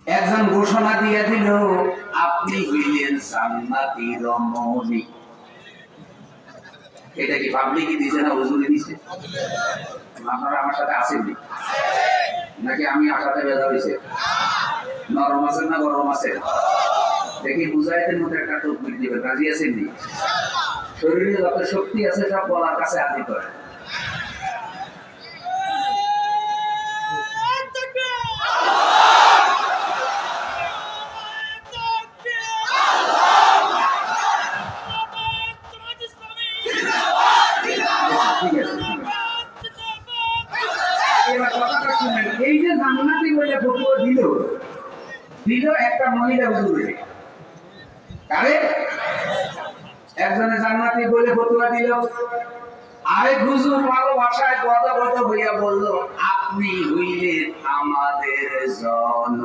একজন ঘোষণা দিয়ে দিল, আপনি হইলেন জান্নাতি রমণী। এটা কি পাবলিকই দিছে না হুজুরে দিছে? আপনারা আমার সাথে আছেননি নাকি আমি আসাতে বেজা হয়েছে? নরম আছেন না গরম আছেন? দেখি বুঝাইতের মধ্যে একটা তকবির দিবেন, রাজি আছেননি? শরীরে যত শক্তি আছে সব বলার কাছে আদি করে। এই যে জান্নাতি বলে ফতুয়া দিল একটা মহিলা হুজুরে, কারে? একজনে জান্নাতি বলে ফতুয়া দিল, আরেক হুজুর ভালোবাসায় কথা হইয়া বলল, আপনি হইলেন আমাদের জন